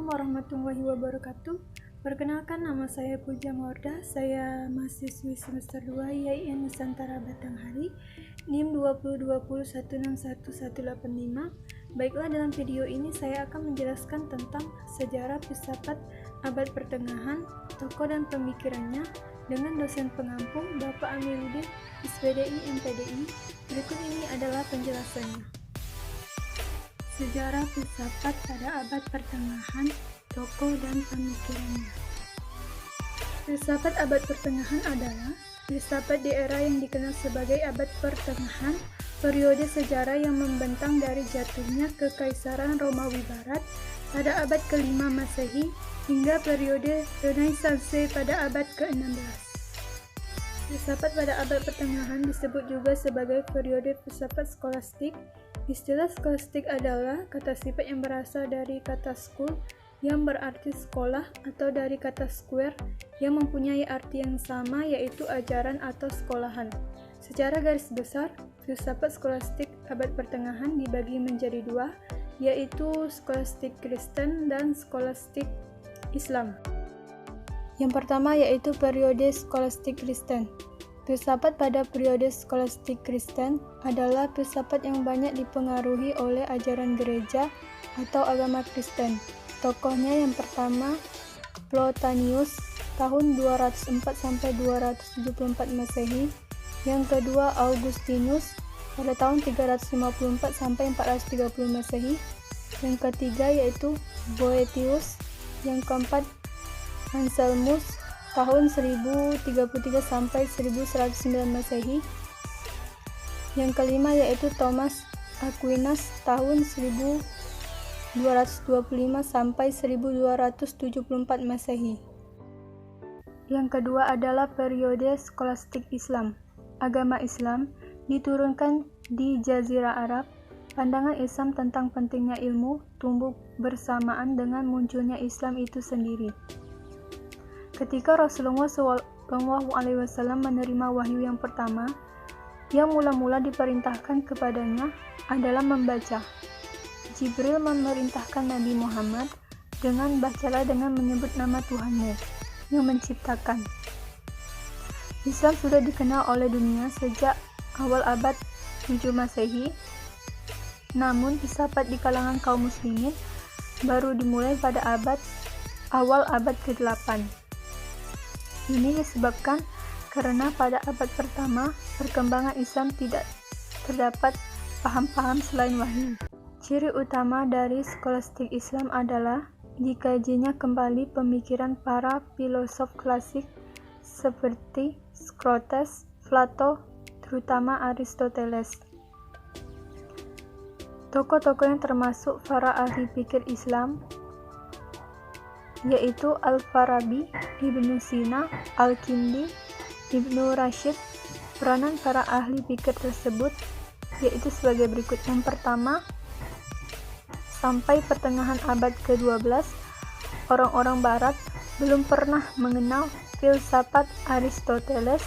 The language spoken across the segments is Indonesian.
Assalamualaikum warahmatullahi wabarakatuh. Perkenalkan, nama saya Puja Morda. Saya mahasiswi semester 2 YIN Nusantara Batanghari, NIM 2020161185. Baiklah, dalam video ini saya akan menjelaskan tentang sejarah filsafat abad pertengahan, tokoh dan pemikirannya dengan dosen pengampung Bapak Amiruddin, SPDI MPDI. Berikut ini adalah penjelasannya. Sejarah filsafat pada abad pertengahan, tokoh dan pemikirannya. Filsafat abad pertengahan adalah filsafat di era yang dikenal sebagai abad pertengahan, periode sejarah yang membentang dari jatuhnya Kekaisaran Romawi Barat pada abad ke-5 Masehi hingga periode Renaissance pada abad ke-16. Filsafat pada abad pertengahan disebut juga sebagai periode filsafat skolastik. Istilah skolastik adalah kata sifat yang berasal dari kata school yang berarti sekolah atau dari kata square yang mempunyai arti yang sama yaitu ajaran atau sekolahan. Secara garis besar, filsafat skolastik abad pertengahan dibagi menjadi dua, yaitu skolastik Kristen dan skolastik Islam. Yang pertama yaitu periode skolastik Kristen. Filsafat pada periode skolastik Kristen adalah filsafat yang banyak dipengaruhi oleh ajaran gereja atau agama Kristen. Tokohnya yang pertama Plotinus tahun 204-274 Masehi, yang kedua Augustinus pada tahun 354-430 Masehi, yang ketiga yaitu Boethius, yang keempat Anselmus tahun 1033-1109 Masehi, yang kelima yaitu Thomas Aquinas tahun 1225-1274 Masehi. Yang kedua adalah periode skolastik Islam. Agama Islam diturunkan di Jazirah Arab. Pandangan Islam tentang pentingnya ilmu tumbuh bersamaan dengan munculnya Islam itu sendiri. Ketika Rasulullah SAW menerima wahyu yang pertama, yang mula-mula diperintahkan kepadanya adalah membaca. Jibril memerintahkan Nabi Muhammad dengan bacalah dengan menyebut nama Tuhanmu yang menciptakan. Islam sudah dikenal oleh dunia sejak awal abad 7 Masehi, namun filsafat di kalangan kaum muslimin baru dimulai pada awal abad ke-8. Ini disebabkan karena pada abad pertama perkembangan Islam tidak terdapat paham-paham selain wahyu. Ciri utama dari skolastik Islam adalah dikajinya kembali pemikiran para filosof klasik seperti Socrates, Plato, terutama Aristoteles. Tokoh-tokoh yang termasuk para ahli pikir Islam yaitu Al-Farabi, Ibnu Sina, Al-Kindi, Ibnu Rashid. Peranan para ahli pikir tersebut yaitu sebagai berikut. Yang pertama, sampai pertengahan abad ke-12, orang-orang barat belum pernah mengenal filsafat Aristoteles,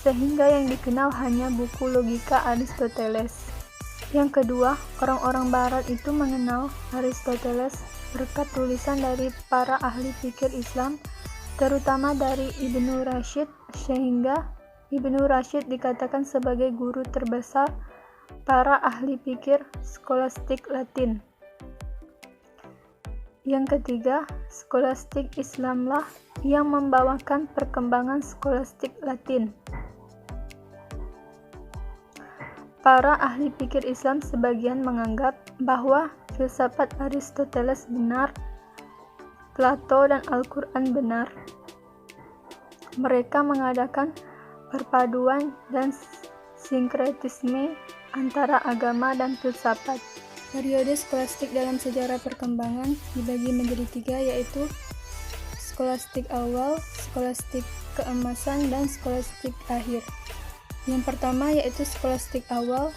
sehingga yang dikenal hanya buku logika Aristoteles. Yang kedua, orang-orang barat itu mengenal Aristoteles berkat tulisan dari para ahli pikir Islam, terutama dari Ibnu Rashid, sehingga Ibnu Rashid dikatakan sebagai guru terbesar para ahli pikir skolastik Latin. Yang ketiga, skolastik Islamlah yang membawakan perkembangan skolastik Latin. Para ahli pikir Islam sebagian menganggap bahwa filsafat Aristoteles benar, Plato dan Al-Quran benar. Mereka mengadakan perpaduan dan sinkretisme antara agama dan filsafat. Periode skolastik dalam sejarah perkembangan dibagi menjadi tiga, yaitu skolastik awal, skolastik keemasan, dan skolastik akhir. Yang pertama yaitu skolastik awal,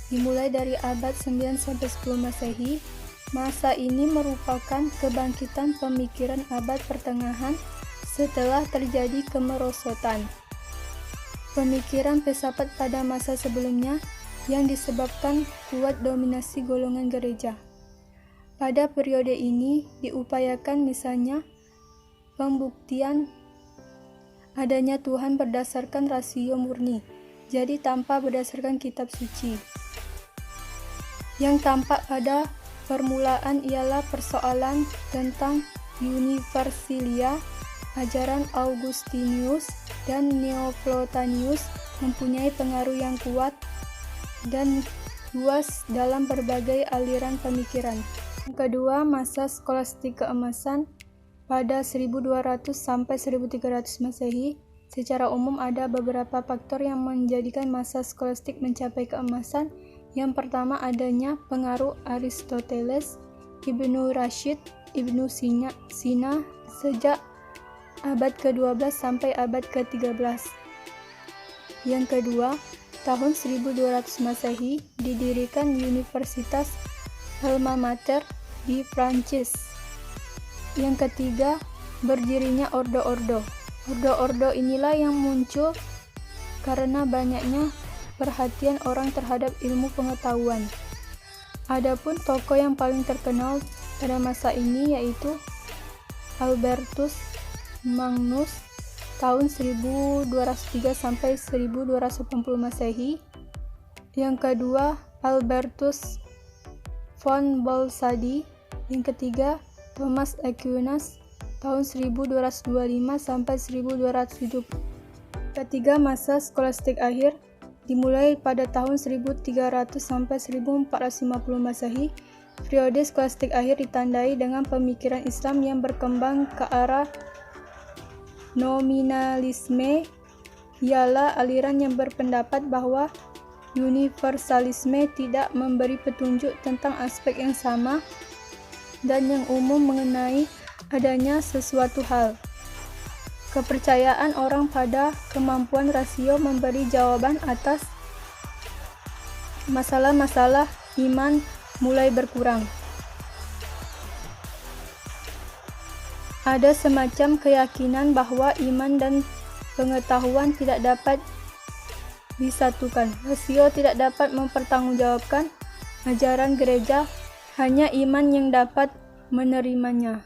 dimulai dari abad 9-10 Masehi. Masa ini merupakan kebangkitan pemikiran abad pertengahan setelah terjadi kemerosotan pemikiran filsafat pada masa sebelumnya yang disebabkan kuat dominasi golongan gereja. Pada periode ini diupayakan misalnya pembuktian adanya Tuhan berdasarkan rasio murni, jadi tanpa berdasarkan kitab suci. Yang tampak pada permulaan ialah persoalan tentang Universalia. Ajaran Augustinius dan Neoplatonius mempunyai pengaruh yang kuat dan luas dalam berbagai aliran pemikiran. Yang kedua, masa skolastik keemasan pada 1200 sampai 1300 Masehi. Secara umum ada beberapa faktor yang menjadikan masa skolastik mencapai keemasan. Yang pertama, adanya pengaruh Aristoteles, Ibnu Rashid, Ibnu Sina sejak abad ke-12 sampai abad ke-13. Yang kedua, tahun 1200 Masehi didirikan Universitas Alma Mater di Prancis. Yang ketiga, berdirinya ordo-ordo. Ordo-ordo inilah yang muncul karena banyaknya perhatian orang terhadap ilmu pengetahuan. Adapun tokoh yang paling terkenal pada masa ini yaitu Albertus Magnus tahun 1203 sampai 1280 Masehi. Yang kedua, Albertus von Bolsadi. Yang ketiga, Thomas Aquinas tahun 1225 sampai 1270. Ketiga, masa skolastik akhir dimulai pada tahun 1300 sampai 1450 Masehi. Periode skolastik akhir ditandai dengan pemikiran Islam yang berkembang ke arah nominalisme, ialah aliran yang berpendapat bahwa universalisme tidak memberi petunjuk tentang aspek yang sama dan yang umum mengenai adanya sesuatu hal. Kepercayaan orang pada kemampuan rasio memberi jawaban atas masalah-masalah iman mulai berkurang. Ada semacam keyakinan bahwa iman dan pengetahuan tidak dapat disatukan. Rasio tidak dapat mempertanggungjawabkan ajaran gereja, hanya iman yang dapat menerimanya.